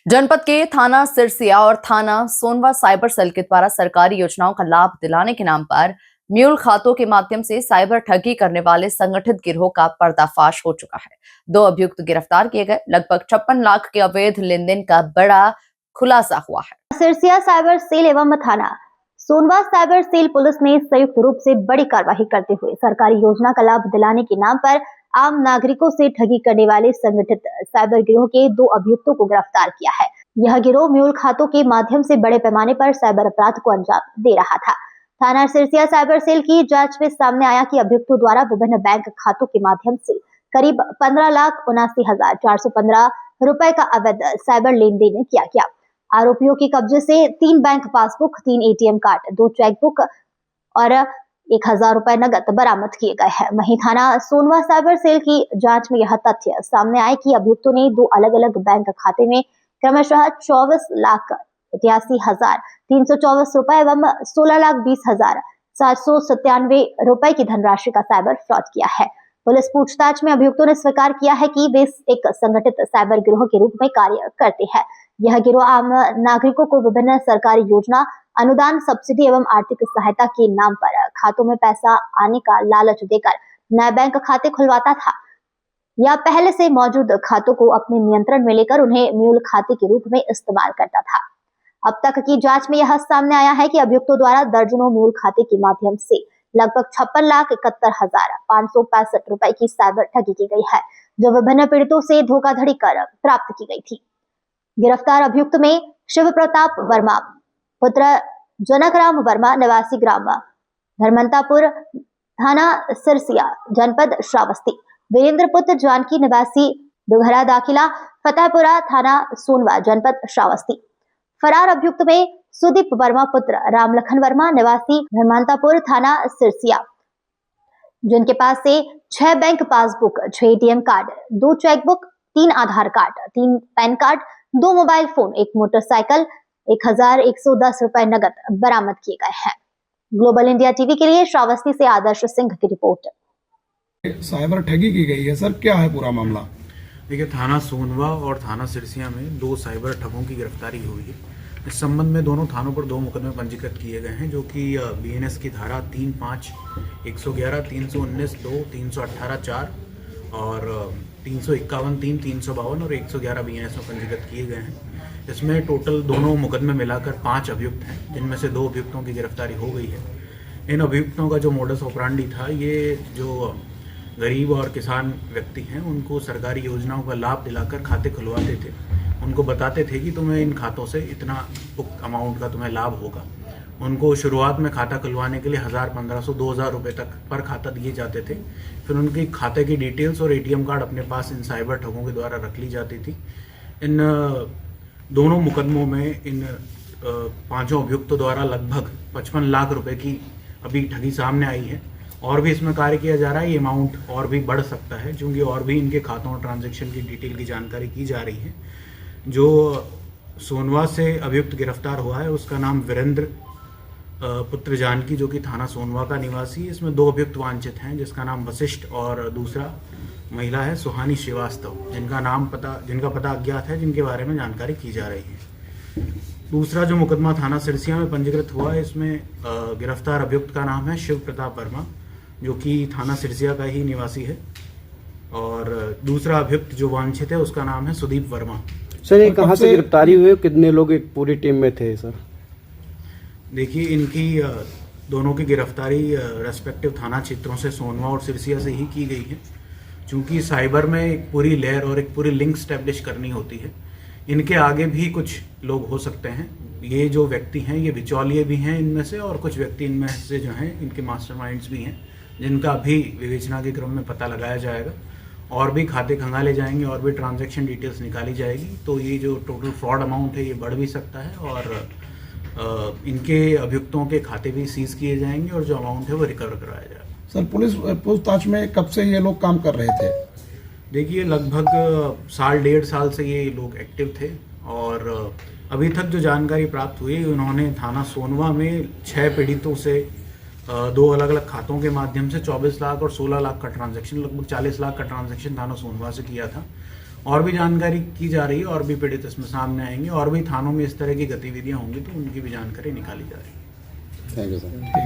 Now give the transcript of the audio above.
जनपद के थाना सिरसिया और थाना सोनवा साइबर सेल के द्वारा सरकारी योजनाओं का लाभ दिलाने के नाम पर म्यूल खातों के माध्यम से साइबर ठगी करने वाले संगठित गिरोह का पर्दाफाश हो चुका है। 2 अभियुक्त गिरफ्तार किए गए। लगभग 56 लाख के अवैध लेन देन का बड़ा खुलासा हुआ है। सिरसिया साइबर सेल एवं थाना सोनवा साइबर सेल पुलिस ने संयुक्त रूप से बड़ी कार्रवाई करते हुए सरकारी योजना का लाभ दिलाने के नाम पर आम नागरिकों से ठगी करने वाले संगठित साइबर गिरोह के 2 अभियुक्तों को गिरफ्तार किया है। यह गिरोह म्यूल खातों के माध्यम से बड़े पैमाने पर साइबर अपराध को अंजाम दे रहा था। थाना सिरसिया साइबर सेल की जांच में सामने आया कि अभियुक्तों द्वारा विभिन्न बैंक खातों के माध्यम से करीब 15,79,415 रुपए का अवैध साइबर लेन देन किया गया। आरोपियों के कब्जे से 3 bank passbook, 3 ATM card, 2 chequebook और 1,000 रुपए नकद बरामद किए गए हैं। वहीं थाना सोनवा साइबर सेल की जांच में यह तथ्य सामने आए कि अभियुक्तों ने 2 अलग-अलग बैंक खाते में क्रमशः 24,81,324 रुपए एवं 16,20,797 रुपए की धनराशि का साइबर फ्रॉड किया है। पुलिस पूछताछ में अभियुक्तों ने स्वीकार किया है कि वे एक संगठित साइबर गिरोह के रूप में कार्य करते हैं। यह गिरोह आम नागरिकों को विभिन्न सरकारी योजना, अनुदान, सब्सिडी एवं आर्थिक सहायता के नाम पर खातों में पैसा आने का लालच देकर नए बैंक खाते खुलवाता था या पहले से मौजूद खातों को अपने नियंत्रण में लेकर उन्हें म्यूल खाते के रूप में इस्तेमाल करता था। अब तक की जांच में यह सामने आया है कि अभियुक्तों द्वारा दर्जनों म्यूल खाते के माध्यम से लगभग 56,71,565 रुपए की साइबर ठगी की गई है, जो विभिन्न पीड़ितों से धोखाधड़ी कर प्राप्त की गई थी। गिरफ्तार अभियुक्त में शिव प्रताप वर्मा पुत्र जनकराम वर्मा निवासी ग्राम धर्मंतापुर थाना सिरसिया जनपद श्रावस्ती, वीरेंद्र पुत्र जानकी निवासी दुघरा दाखिला फतेहपुरा थाना सोनवा जनपद श्रावस्ती। फरार अभियुक्त में सुदीप वर्मा पुत्र रामलखन वर्मा निवासी धर्मांतापुर थाना सिरसिया, जिनके पास से 6 bank passbook, 6 ATM card, 2 chequebook, 3 Aadhaar card, 3 PAN card, 2 mobile phone, 1 motorcycle, 1,110 रुपए नकद बरामद किए गए हैं। ग्लोबल इंडिया टीवी के लिए श्रावस्ती से आदर्श सिंह की रिपोर्ट। साइबर ठगी की गई है सर, क्या है पूरा मामला? देखिए, थाना सोनवा और थाना सिरसिया में 2 साइबर ठगों की गिरफ्तारी हुई है। इस संबंध में दोनों थानों पर 2 मुकदमे पंजीकृत किए गए हैं, जो कि बीएनएस की धारा 3(5), 111, 319(2), 318(4) और 351(3), 352 और 111 बीएनएस में पंजीकृत किए गए हैं। इसमें टोटल दोनों मुकदमे मिलाकर 5 अभियुक्त हैं, जिनमें से 2 अभियुक्तों की गिरफ्तारी हो गई है। इन अभियुक्तों का जो मोडस ऑपरेंडी था, ये जो गरीब और किसान व्यक्ति हैं उनको सरकारी योजनाओं का लाभ दिलाकर खाते खुलवाते थे। उनको बताते थे कि तुम्हें इन खातों से इतना अमाउंट का तुम्हें लाभ होगा। उनको शुरुआत में खाता खुलवाने के लिए 1,000, 1,500, 2,000 रुपये तक पर खाता दिए जाते थे। फिर उनकी खाते की डिटेल्स और एटीएम कार्ड अपने पास इन साइबर ठगों के द्वारा रख ली जाती थी। इन दोनों मुकदमों में इन 5 अभियुक्तों द्वारा लगभग 55 लाख रुपए की अभी ठगी सामने आई है। और भी इसमें कार्य किया जा रहा है। ये अमाउंट और भी बढ़ सकता है, क्योंकि और भी इनके खातों और ट्रांजैक्शन की डिटेल की जानकारी की जा रही है। जो सोनवा से अभियुक्त गिरफ्तार हुआ है उसका नाम वीरेंद्र पुत्र जानकी, जो कि थाना सोनवा का निवासी। इसमें 2 अभियुक्त वांछित हैं, जिसका नाम वशिष्ठ और दूसरा महिला है सुहानी श्रीवास्तव, जिनका पता अज्ञात है, जिनके बारे में जानकारी की जा रही है। दूसरा जो मुकदमा थाना सिरसिया में पंजीकृत हुआ है, इसमें गिरफ्तार अभियुक्त का नाम है शिव प्रताप वर्मा, जो कि थाना सिरसिया का ही निवासी है। और दूसरा अभियुक्त जो वांछित है उसका नाम है सुदीप वर्मा। सर, ये कहाँ से गिरफ्तारी हुई? कितने लोग एक पूरी टीम में थे सर? देखिए, इनकी दोनों की गिरफ्तारी रेस्पेक्टिव थाना क्षेत्रों से सोनवा और सिरसिया से ही की गई है। चूँकि साइबर में एक पूरी लेयर और एक पूरी लिंक स्टैब्लिश करनी होती है। इनके आगे भी कुछ लोग हो सकते हैं। ये जो व्यक्ति हैं ये बिचौलिए भी हैं इनमें से, और कुछ व्यक्ति इनमें से जो हैं इनके मास्टरमाइंड्स भी हैं, जिनका भी विवेचना के क्रम में पता लगाया जाएगा। और भी खाते खंगाले जाएंगे और भी ट्रांजैक्शन डिटेल्स निकाली जाएगी। तो ये जो टोटल फ्रॉड अमाउंट है ये बढ़ भी सकता है, और इनके अभियुक्तों के खाते भी सीज किए जाएंगे और जो अमाउंट है वो रिकवर कराया जाएगा। सर, पुलिस पूछताछ में कब से ये लोग काम कर रहे थे? देखिए, लगभग 1.5 साल से ये लोग एक्टिव थे, और अभी तक जो जानकारी प्राप्त हुई, उन्होंने थाना सोनवा में 6 पीड़ितों से 2 अलग अलग खातों के माध्यम से 24 लाख और 16 लाख का ट्रांजैक्शन, लगभग 40 लाख का ट्रांजैक्शन थाना सोनवा से किया था। और भी जानकारी की जा रही है, और भी पीड़ित इसमें सामने आएंगे, और भी थानों में इस तरह की गतिविधियां होंगी तो उनकी भी जानकारी निकाली जा रही है। Thank you sir.